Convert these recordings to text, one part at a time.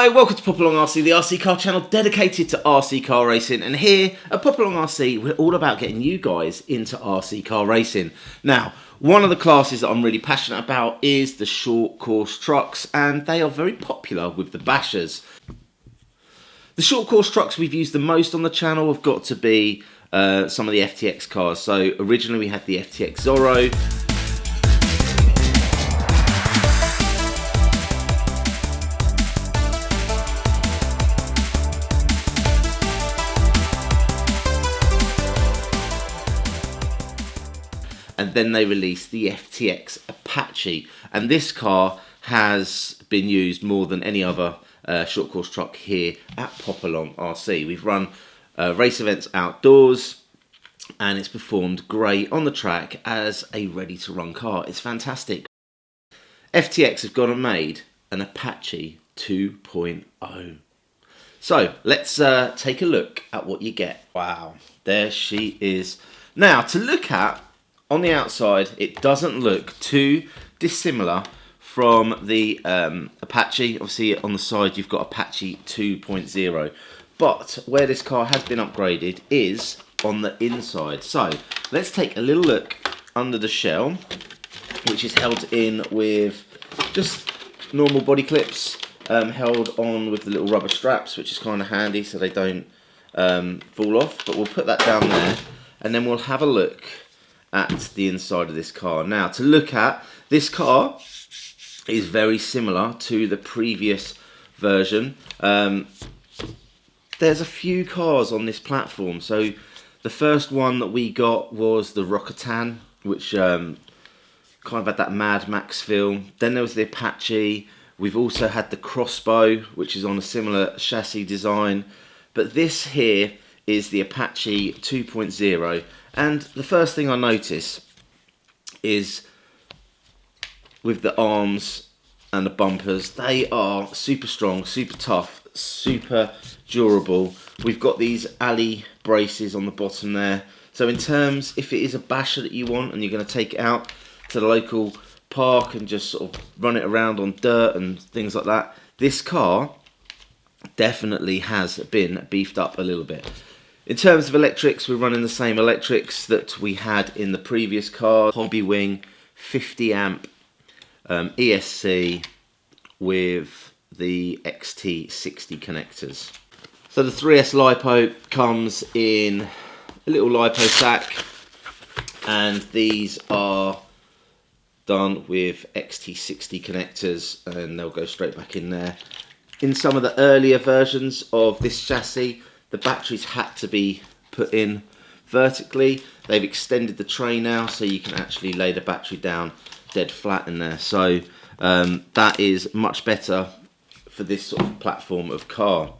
Hello, welcome to Popalong RC, the RC car channel dedicated to RC car racing. And here at Popalong RC, we're all about getting you guys into RC car racing. Now, one of the classes that I'm really passionate about is the short course trucks, and they are very popular with the bashers. The short course trucks we've used the most on the channel have got to be some of the FTX cars. So originally we had the FTX Zorro. And then they released the FTX Apache, and this car has been used more than any other short course truck here at Popalong RC. We've run race events outdoors, and it's performed great on the track as a ready to run car. It's fantastic. FTX have gone and made an Apache 2.0. So let's take a look at what you get. Wow, there she is. Now, to look at on the outside, it doesn't look too dissimilar from the Apache. Obviously, on the side, you've got Apache 2.0. But where this car has been upgraded is on the inside. So let's take a little look under the shell, which is held in with just normal body clips, held on with the little rubber straps, which is kind of handy so they don't fall off. But we'll put that down there, and then we'll have a look at the inside of this car. Now, to look at, this car is very similar to the previous version. There's a few cars on this platform. So the first one that we got was the Rockatan, which kind of had that Mad Max feel. Then there was the Apache. We've also had the Crossbow, which is on a similar chassis design. But this here is the Apache 2.0. And the first thing I notice is with the arms and the bumpers, they are super strong, super tough, super durable. We've got these alley braces on the bottom there. So in terms, if it is a basher that you want and you're going to take it out to the local park and just sort of run it around on dirt and things like that, this car definitely has been beefed up a little bit. In terms of electrics, we're running the same electrics that we had in the previous car. Hobby Wing 50 amp ESC with the XT60 connectors. So the 3S LiPo comes in a little LiPo sack, and these are done with XT60 connectors, and they'll go straight back in there. In some of the earlier versions of this chassis, the batteries had to be put in vertically. They've extended the tray now, so you can actually lay the battery down dead flat in there. So that is much better for this sort of platform of car.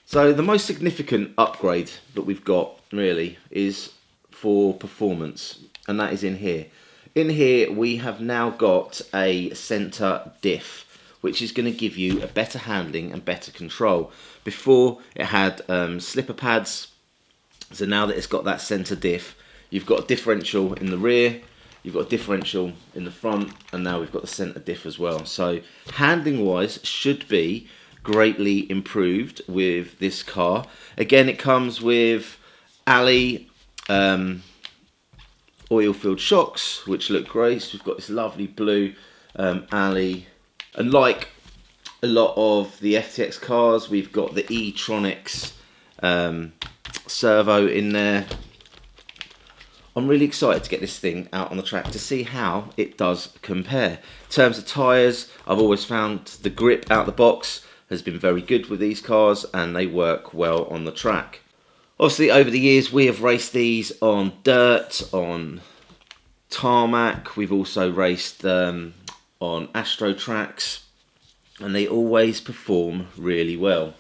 So the most significant upgrade that we've got really is for performance, and that is in here. In here we have now got a center diff, which is going to give you a better handling and better control. Before, it had slipper pads, so now that it's got that center diff, you've got a differential in the rear, you've got a differential in the front, and now we've got the center diff as well. So handling wise should be greatly improved with this car. Again, it comes with alley oil-filled shocks, which look great. So we've got this lovely blue alley. And like a lot of the FTX cars, we've got the e-tronics servo in there. I'm really excited to get this thing out on the track to see how it does compare. In terms of tyres, I've always found the grip out the box has been very good with these cars, and they work well on the track. Obviously, over the years, we have raced these on dirt, on tarmac. We've also raced on Astro tracks, and they always perform really well.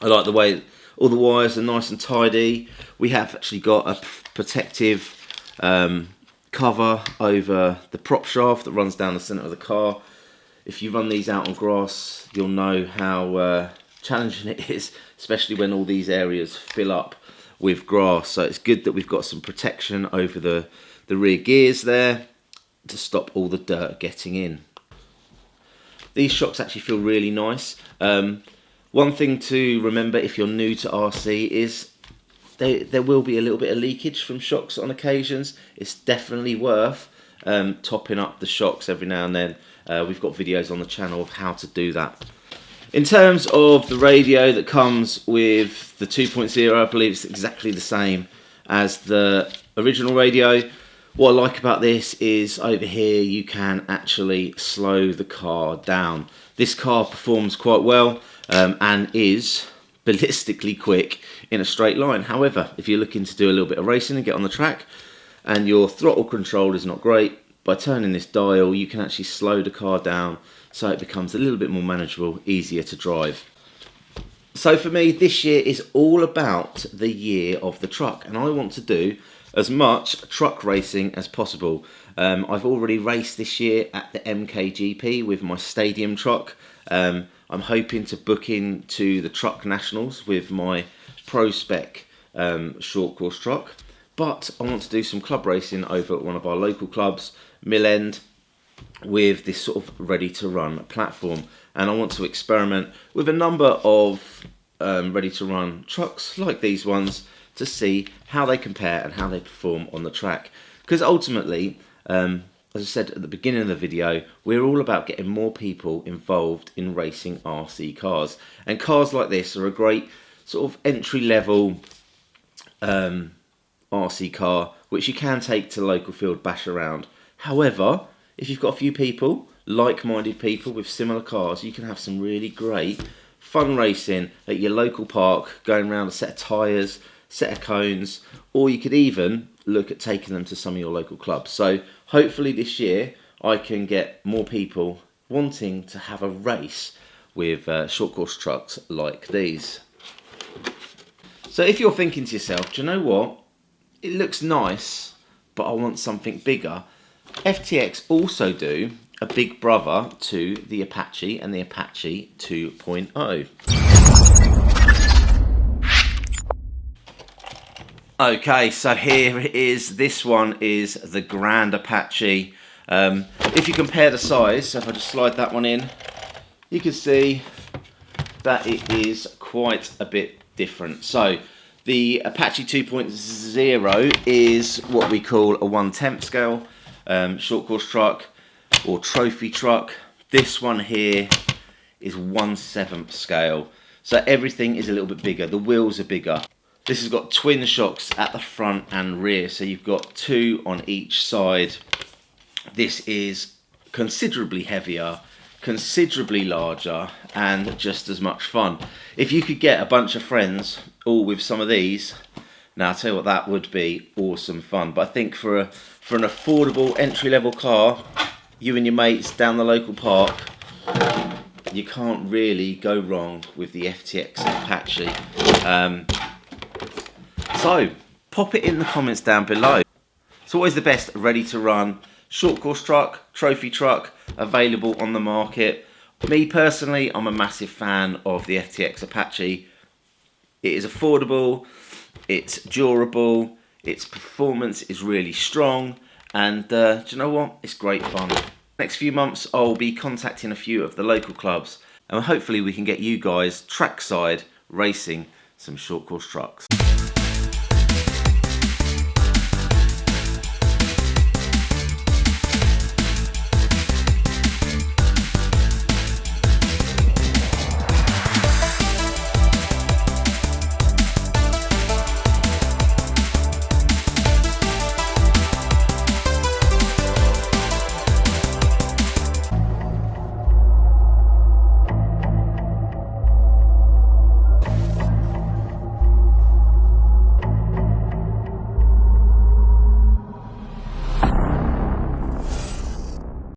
I like the way all the wires are nice and tidy. We have actually got a protective cover over the prop shaft that runs down the centre of the car. If you run these out on grass, you'll know how challenging it is, especially when all these areas fill up with grass. So it's good that we've got some protection over the rear gears there to stop all the dirt getting in. These shocks actually feel really nice. One thing to remember if you're new to RC is there will be a little bit of leakage from shocks on occasions. It's definitely worth topping up the shocks every now and then. We've got videos on the channel of how to do that. In terms of the radio that comes with the 2.0, I believe it's exactly the same as the original radio. What I like about this is over here you can actually slow the car down. This car performs quite well and is ballistically quick in a straight line. However, if you're looking to do a little bit of racing and get on the track and your throttle control is not great, by turning this dial you can actually slow the car down so it becomes a little bit more manageable, easier to drive. So for me, this year is all about the year of the truck, and I want to do as much truck racing as possible. I've already raced this year at the MKGP with my stadium truck. I'm hoping to book into the Truck Nationals with my Pro Spec short course truck. But I want to do some club racing over at one of our local clubs, Mill End, with this sort of ready to run platform. And I want to experiment with a number of ready to run trucks like these ones to see how they compare and how they perform on the track. Because ultimately, as I said at the beginning of the video, we're all about getting more people involved in racing RC cars. And cars like this are a great sort of entry-level RC car, which you can take to the local field, bash around. However, if you've got a few people, like-minded people with similar cars, you can have some really great fun racing at your local park, going around a set of tyres, set of cones, or you could even look at taking them to some of your local clubs. So hopefully this year I can get more people wanting to have a race with short course trucks like these. So if you're thinking to yourself, do you know what, it looks nice but I want something bigger, FTX also do a big brother to the Apache and the Apache 2.0. Okay, so here it is. This one is the Grand Apache. If you compare the size, so if I just slide that one in, you can see that it is quite a bit different. So the Apache 2.0 is what we call a 1/10 scale short course truck or trophy truck. This one here is 1/7 scale. So everything is a little bit bigger. The wheels are bigger. This has got twin shocks at the front and rear, so you've got two on each side. This is considerably heavier, considerably larger, and just as much fun. If you could get a bunch of friends all with some of these, now I'll tell you what, that would be awesome fun. But I think for an affordable entry-level car, you and your mates down the local park, you can't really go wrong with the FTX Apache. So pop it in the comments down below. It's always the best ready to run short course truck, trophy truck available on the market. Me personally, I'm a massive fan of the FTX Apache. It is affordable, it's durable, its performance is really strong, and do you know what? It's great fun. Next few months I'll be contacting a few of the local clubs and hopefully we can get you guys trackside racing some short course trucks.